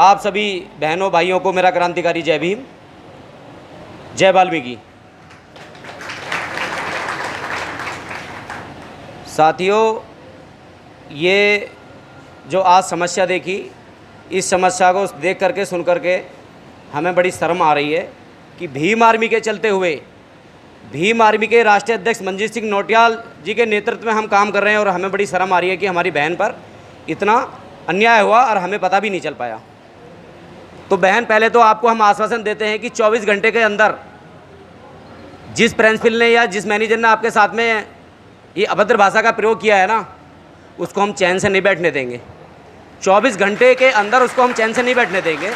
आप सभी बहनों भाइयों को मेरा क्रांतिकारी जय भीम, जय वाल्मीकि। साथियों, ये जो आज समस्या देखी, इस समस्या को देख करके सुन करके हमें बड़ी शर्म आ रही है कि भीम आर्मी के चलते हुए, भीम आर्मी के राष्ट्रीय अध्यक्ष मंजीत सिंह नौटियाल जी के नेतृत्व में हम काम कर रहे हैं और हमें बड़ी शर्म आ रही है कि हमारी बहन पर इतना अन्याय हुआ और हमें पता भी नहीं चल पाया। तो बहन, पहले तो आपको हम आश्वासन देते हैं कि 24 घंटे के अंदर जिस प्रिंसिपल ने या जिस मैनेजर ने आपके साथ में ये अभद्र भाषा का प्रयोग किया है ना, उसको हम चैन से नहीं बैठने देंगे। 24 घंटे के अंदर उसको हम चैन से नहीं बैठने देंगे,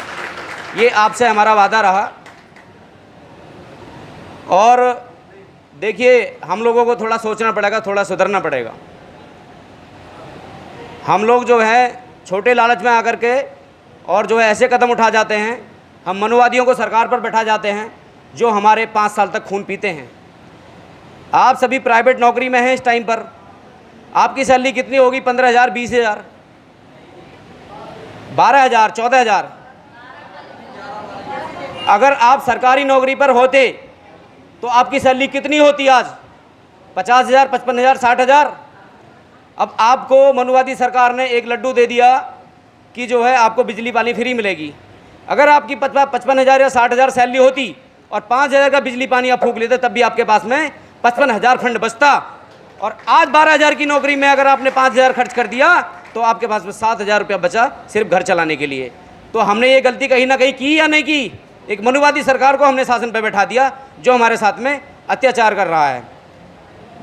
ये आपसे हमारा वादा रहा। और देखिए, हम लोगों को थोड़ा सोचना पड़ेगा, थोड़ा सुधरना पड़ेगा। हम लोग जो है छोटे लालच में आकर के और जो है ऐसे कदम उठा जाते हैं, हम मनुवादियों को सरकार पर बैठा जाते हैं जो हमारे 5 साल तक खून पीते हैं। आप सभी प्राइवेट नौकरी में हैं इस टाइम पर, आपकी सैलरी कितनी होगी? 15,000, 20,000, 12,000, 14,000। अगर आप सरकारी नौकरी पर होते तो आपकी सैलरी कितनी होती आज? 50,000, 55,000, 60,000। अब आपको मनुवादी सरकार ने एक लड्डू दे दिया कि जो है आपको बिजली पानी फ्री मिलेगी। अगर आपकी 55,000 या 60,000 सैलरी होती और 5,000 का बिजली पानी आप फूंक लेते, तब भी आपके पास में 55,000 फंड बचता। और आज 12,000 की नौकरी में अगर आपने 5,000 खर्च कर दिया तो आपके पास में 7,000 रुपया बचा सिर्फ घर चलाने के लिए। तो हमने ये गलती कहीं ना कहीं की या नहीं की? एक मनुवादी सरकार को हमने शासन पर बैठा दिया जो हमारे साथ में अत्याचार कर रहा है।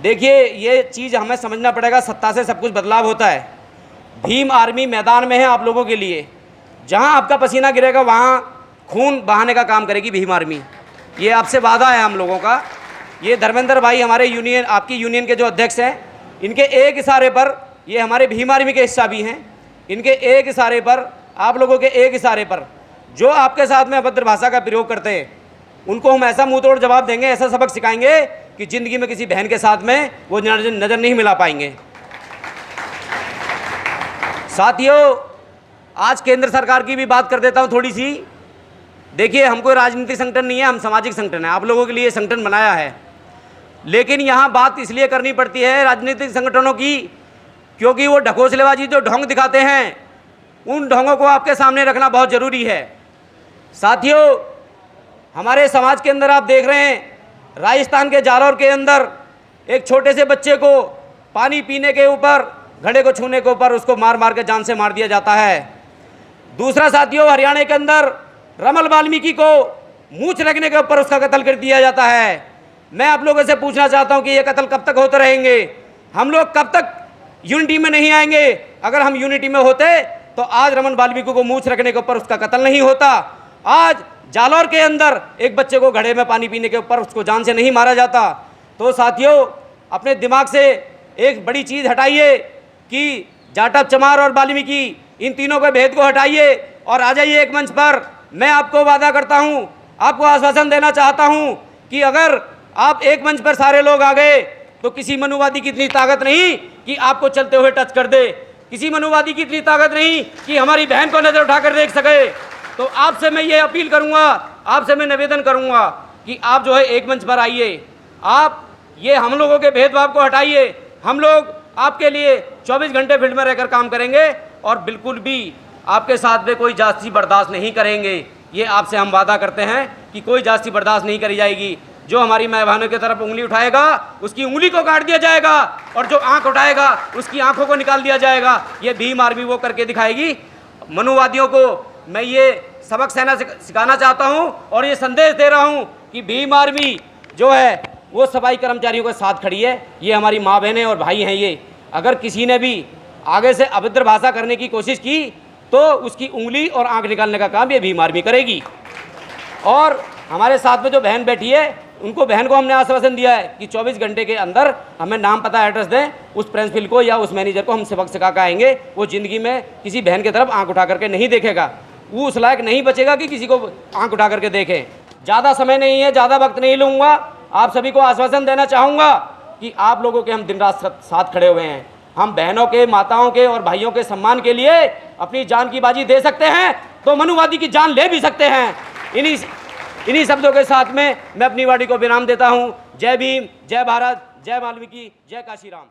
देखिए, ये चीज़ हमें समझना पड़ेगा, सत्ता से सब कुछ बदलाव होता है। भीम आर्मी मैदान में है आप लोगों के लिए। जहां आपका पसीना गिरेगा वहां खून बहाने का काम करेगी भीम आर्मी। ये आपसे वादा है हम लोगों का। ये धर्मेंद्र भाई हमारे यूनियन, आपकी यूनियन के जो अध्यक्ष हैं, इनके एक इशारे पर, ये हमारे भीम आर्मी के हिस्सा भी हैं, इनके एक इशारे पर, आप लोगों के एक इशारे पर जो आपके साथ में अभद्र भाषा का प्रयोग करते हैं, उनको हम ऐसा मुंह तोड़ जवाब देंगे, ऐसा सबक सिखाएंगे कि ज़िंदगी में किसी बहन के साथ में वो नज़र नहीं मिला पाएंगे। साथियों, आज केंद्र सरकार की भी बात कर देता हूं थोड़ी सी। देखिए, हम कोई राजनीतिक संगठन नहीं है, हम सामाजिक संगठन है। आप लोगों के लिए संगठन बनाया है, लेकिन यहाँ बात इसलिए करनी पड़ती है राजनीतिक संगठनों की, क्योंकि वो ढकोसलेबाजी जो ढोंग दिखाते हैं, उन ढोंगों को आपके सामने रखना बहुत ज़रूरी है। साथियों, हमारे समाज के अंदर आप देख रहे हैं, राजस्थान के जालौर के अंदर एक छोटे से बच्चे को पानी पीने के ऊपर, घड़े को छूने के ऊपर उसको मार मार के जान से मार दिया जाता है। दूसरा साथियों, हरियाणा के अंदर रमल वाल्मीकि को मूंछ रखने के ऊपर उसका कत्ल कर दिया जाता है। मैं आप लोगों से पूछना चाहता हूं कि ये कत्ल कब तक होते रहेंगे? हम लोग कब तक यूनिटी में नहीं आएंगे? अगर हम यूनिटी में होते तो आज रमन वाल्मीकि को मूंछ रखने के ऊपर उसका कत्ल नहीं होता। आज जालौर के अंदर एक बच्चे को घड़े में पानी पीने के ऊपर उसको जान से नहीं मारा जाता। तो साथियों, अपने दिमाग से एक बड़ी चीज़ हटाइए कि जाटव, चमार और वाल्मीकि, इन तीनों के भेद को हटाइए और आ जाइए एक मंच पर। मैं आपको वादा करता हूं, आपको आश्वासन देना चाहता हूं कि अगर आप एक मंच पर सारे लोग आ गए तो किसी मनुवादी की इतनी ताकत नहीं कि आपको चलते हुए टच कर दे, किसी मनुवादी की इतनी ताकत नहीं कि हमारी बहन को नजर उठाकर देख सके। तो आपसे मैं ये अपील करूंगा, आपसे मैं निवेदन करूंगा कि आप जो है एक मंच पर आइए, आप ये हम लोगों के भेदभाव को हटाइए। हम लोग आपके लिए 24 घंटे फील्ड में रहकर काम करेंगे और बिल्कुल भी आपके साथ में कोई जाति बर्दाश्त नहीं करेंगे। ये आपसे हम वादा करते हैं कि कोई जाति बर्दाश्त नहीं करी जाएगी। जो हमारी माँ बहनों की तरफ उंगली उठाएगा उसकी उंगली को काट दिया जाएगा और जो आंख उठाएगा उसकी आंखों को निकाल दिया जाएगा। ये भीम आर्मी वो करके दिखाएगी। मनुवादियों को मैं ये सबक सिखाना चाहता हूँ और ये संदेश दे रहा हूँ कि भीम आर्मी जो है वो सफाई कर्मचारियों के साथ खड़ी है। ये हमारी माँ बहनें और भाई हैं। ये अगर किसी ने भी आगे से अभद्र भाषा करने की कोशिश की तो उसकी उंगली और आंख निकालने का काम ये भीम आर्मी करेगी। और हमारे साथ में जो बहन बैठी है, उनको, बहन को हमने आश्वासन दिया है कि 24 घंटे के अंदर हमें नाम पता एड्रेस दें, उस प्रिंसिपल को या उस मैनेजर को हम सबक सिखा के आएंगे। वो ज़िंदगी में किसी बहन की तरफ आंख उठा करके नहीं देखेगा, वो उस लायक नहीं बचेगा कि किसी को आंख उठा करके देखे। ज़्यादा समय नहीं है, ज़्यादा वक्त नहीं लूँगा। आप सभी को आश्वासन देना चाहूँगा कि आप लोगों के हम दिन रात साथ खड़े हुए हैं। हम बहनों के, माताओं के और भाइयों के सम्मान के लिए अपनी जान की बाजी दे सकते हैं, तो मनुवादी की जान ले भी सकते हैं। इन्हीं शब्दों के साथ में मैं अपनी वाणी को विराम देता हूँ। जय भीम, जय भारत, जय वाल्मीकि, जय काशीराम।